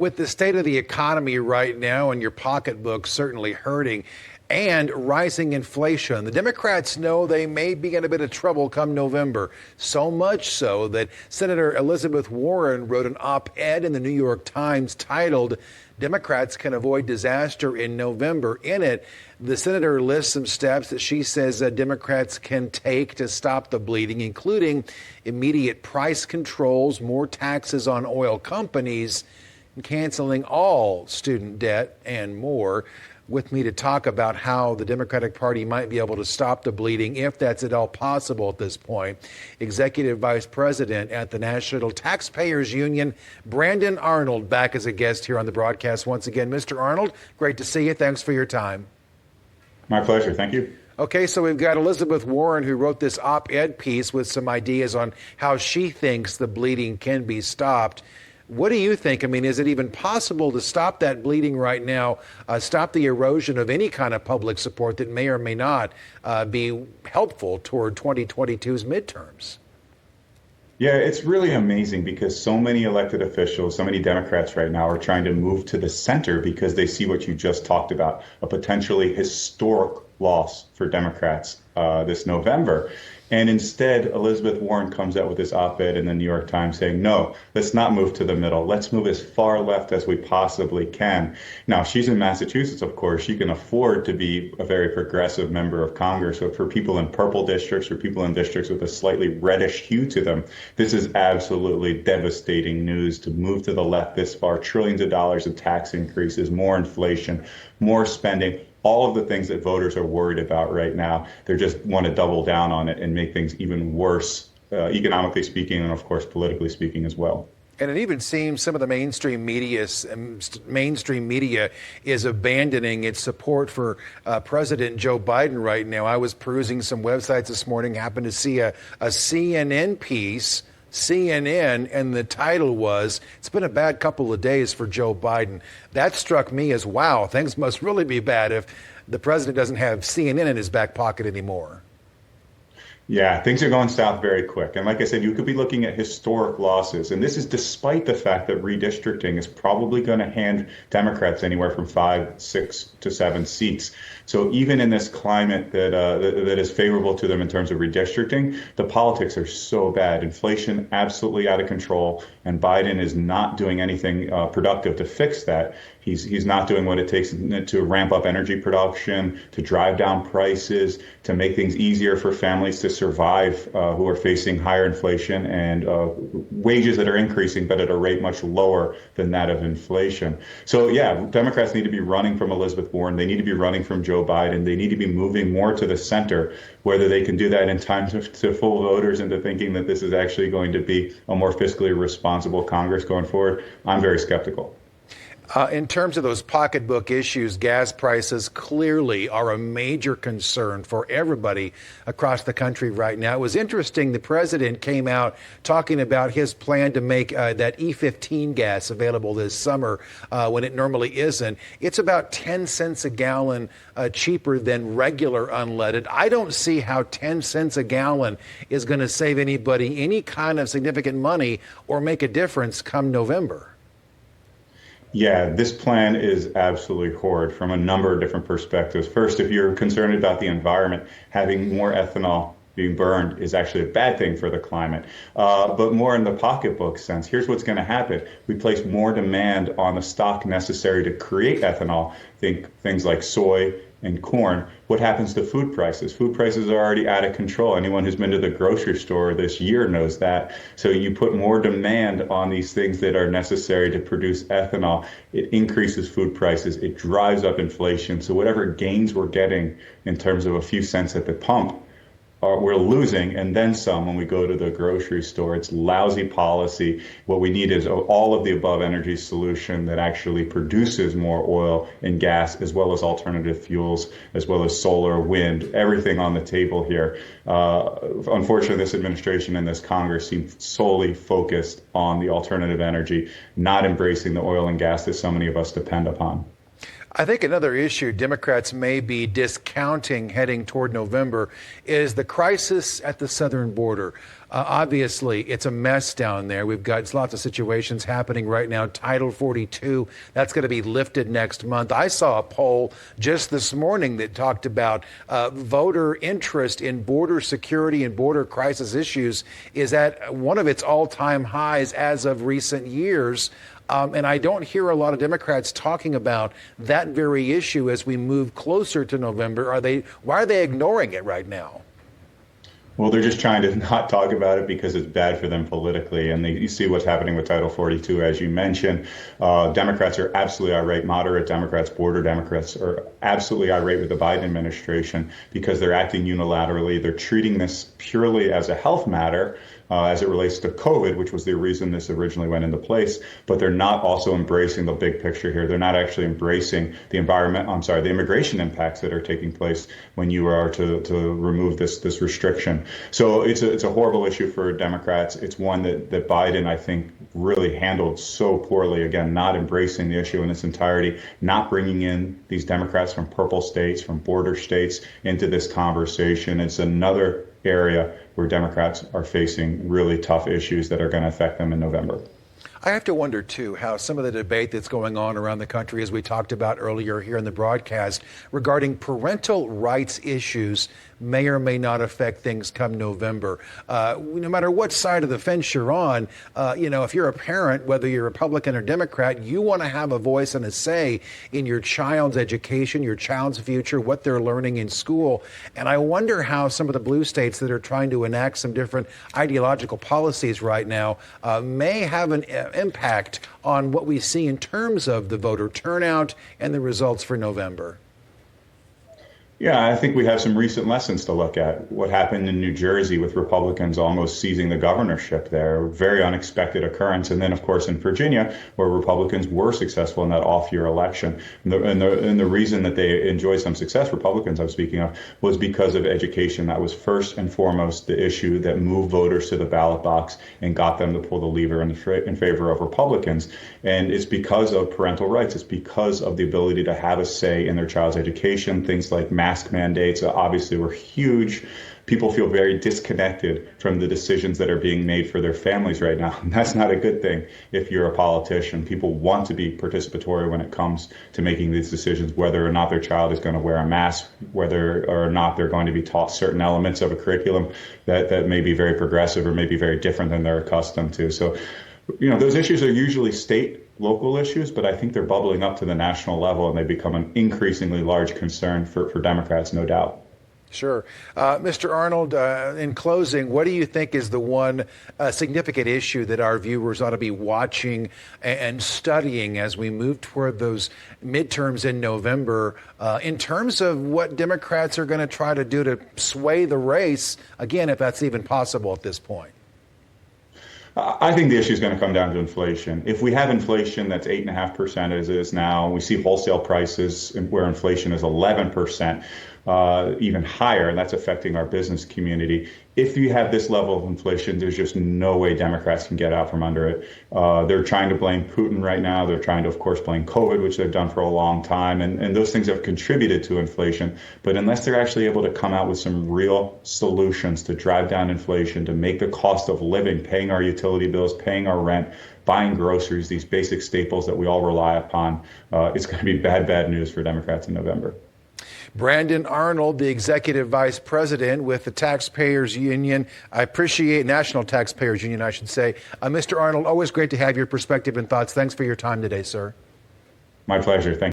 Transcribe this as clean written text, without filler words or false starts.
With the state of the economy right now and your pocketbook certainly hurting and rising inflation, the Democrats know they may be in a bit of trouble come November. So much so that Senator Elizabeth Warren wrote an op-ed in the New York Times titled, "Democrats Can Avoid Disaster in November." In it, the senator lists some steps that she says that Democrats can take to stop the bleeding, including immediate price controls, more taxes on oil companies, canceling all student debt, and more. With me to talk about how the Democratic Party might be able to stop the bleeding, if that's at all possible at this point, Executive Vice President at the National Taxpayers Union, Brandon Arnold, back as a guest here on the broadcast once again. Mr. Arnold, great to see you. Thanks for your time. My pleasure. Thank you. Okay, so we've got Elizabeth Warren, who wrote this op-ed piece with some ideas on how she thinks the bleeding can be stopped. What do you think? I mean, is it even possible to stop that bleeding right now, stop the erosion of any kind of public support that may or may not be helpful toward 2022's midterms? Yeah, it's really amazing because so many elected officials, so many Democrats right now are trying to move to the center because they see what you just talked about, a potentially historic loss for Democrats this November. And instead, Elizabeth Warren comes out with this op-ed in the New York Times saying, no, let's not move to the middle. Let's move as far left as we possibly can. Now, she's in Massachusetts, of course. She can afford to be a very progressive member of Congress. But for people in purple districts or people in districts with a slightly reddish hue to them, this is absolutely devastating news to move to the left this far. Trillions of dollars of tax increases, more inflation, more spending. All of the things that voters are worried about right now, they just want to double down on it and make things even worse, economically speaking, and of course, politically speaking as well. And it even seems some of the mainstream media is abandoning its support for President Joe Biden right now. I was perusing some websites this morning, happened to see a CNN piece, CNN, and the title was, "It's been a bad couple of days for Joe Biden." That struck me as, wow, things must really be bad if the president doesn't have CNN in his back pocket anymore. Yeah, things are going south very quick. And like I said, you could be looking at historic losses. And this is despite the fact that redistricting is probably going to hand Democrats anywhere from 5, 6 to 7 seats. So even in this climate that is favorable to them in terms of redistricting, the politics are so bad. Inflation absolutely out of control. And Biden is not doing anything productive to fix that. He's not doing what it takes to ramp up energy production, to drive down prices, to make things easier for families to survive who are facing higher inflation and wages that are increasing, but at a rate much lower than that of inflation. So, yeah, Democrats need to be running from Elizabeth Warren. They need to be running from Joe Biden. They need to be moving more to the center. Whether they can do that in time to fool voters into thinking that this is actually going to be a more fiscally responsible Congress going forward, I'm very skeptical. In terms of those pocketbook issues, gas prices clearly are a major concern for everybody across the country right now. It was interesting. The president came out talking about his plan to make that E15 gas available this summer when it normally isn't. It's about 10 cents a gallon cheaper than regular unleaded. I don't see how 10 cents a gallon is going to save anybody any kind of significant money or make a difference come November. Yeah, this plan is absolutely horrid from a number of different perspectives. First, if you're concerned about the environment, having more ethanol being burned is actually a bad thing for the climate. But more in the pocketbook sense, here's what's going to happen. We place more demand on the stock necessary to create ethanol. Think things like soy and corn. What happens to food prices? Food prices are already out of control. Anyone who's been to the grocery store this year knows that. So you put more demand on these things that are necessary to produce ethanol. It increases food prices. It drives up inflation. So whatever gains we're getting in terms of a few cents at the pump, we're losing, and then some when we go to the grocery store. It's lousy policy. What we need is all of the above energy solution that actually produces more oil and gas, as well as alternative fuels, as well as solar, wind, everything on the table here. Unfortunately, this administration and this Congress seem solely focused on the alternative energy, not embracing the oil and gas that so many of us depend upon. I think another issue Democrats may be discounting heading toward November is the crisis at the southern border. Obviously, it's a mess down there. We've got lots of situations happening right now. Title 42, that's going to be lifted next month. I saw a poll just this morning that talked about voter interest in border security and border crisis issues is at one of its all-time highs as of recent years. And I don't hear a lot of Democrats talking about that very issue as we move closer to November. Why are they ignoring it right now? Well, they're just trying to not talk about it because it's bad for them politically. And you see what's happening with Title 42, as you mentioned. Democrats are absolutely irate. Moderate Democrats, border Democrats are absolutely irate with the Biden administration because they're acting unilaterally. They're treating this purely as a health matter as it relates to COVID, which was the reason this originally went into place. But they're not also embracing the big picture here. They're not actually embracing the immigration impacts that are taking place when you are to remove this restriction. So it's a horrible issue for Democrats. It's one that Biden, I think, really handled so poorly. Again, not embracing the issue in its entirety, not bringing in these Democrats from purple states, from border states into this conversation. It's another area where Democrats are facing really tough issues that are going to affect them in November. I have to wonder, too, how some of the debate that's going on around the country, as we talked about earlier here in the broadcast, regarding parental rights issues may or may not affect things come November. No matter what side of the fence you're on, if you're a parent, whether you're Republican or Democrat, you want to have a voice and a say in your child's education, your child's future, what they're learning in school. And I wonder how some of the blue states that are trying to enact some different ideological policies right now may have an impact on what we see in terms of the voter turnout and the results for November. Yeah, I think we have some recent lessons to look at. What happened in New Jersey with Republicans almost seizing the governorship there, very unexpected occurrence. And then, of course, in Virginia, where Republicans were successful in that off-year election. And the reason that they enjoyed some success, Republicans I'm speaking of, was because of education. That was first and foremost the issue that moved voters to the ballot box and got them to pull the lever in favor of Republicans. And it's because of parental rights. It's because of the ability to have a say in their child's education. Things like mask mandates obviously were huge. People feel very disconnected from the decisions that are being made for their families right now. And that's not a good thing if you're a politician. People want to be participatory when it comes to making these decisions, whether or not their child is going to wear a mask, whether or not they're going to be taught certain elements of a curriculum that may be very progressive or may be very different than they're accustomed to. So, those issues are usually local issues, but I think they're bubbling up to the national level and they become an increasingly large concern for Democrats, no doubt. Sure. Mr. Arnold, in closing, what do you think is the one significant issue that our viewers ought to be watching and studying as we move toward those midterms in November in terms of what Democrats are going to try to do to sway the race, again, if that's even possible at this point? I think the issue is going to come down to inflation. If we have inflation that's 8.5% as it is now, we see wholesale prices where inflation is 11%, even higher, and that's affecting our business community. If you have this level of inflation, there's just no way Democrats can get out from under it. They're trying to blame Putin right now. They're trying to, of course, blame COVID, which they've done for a long time. And those things have contributed to inflation. But unless they're actually able to come out with some real solutions to drive down inflation, to make the cost of living, paying our utility bills, paying our rent, buying groceries, these basic staples that we all rely upon, it's going to be bad news for Democrats in November. Brandon Arnold, the Executive Vice President with the Taxpayers Union. I appreciate National Taxpayers Union, I should say. Mr. Arnold, always great to have your perspective and thoughts. Thanks for your time today, sir. My pleasure. Thank you.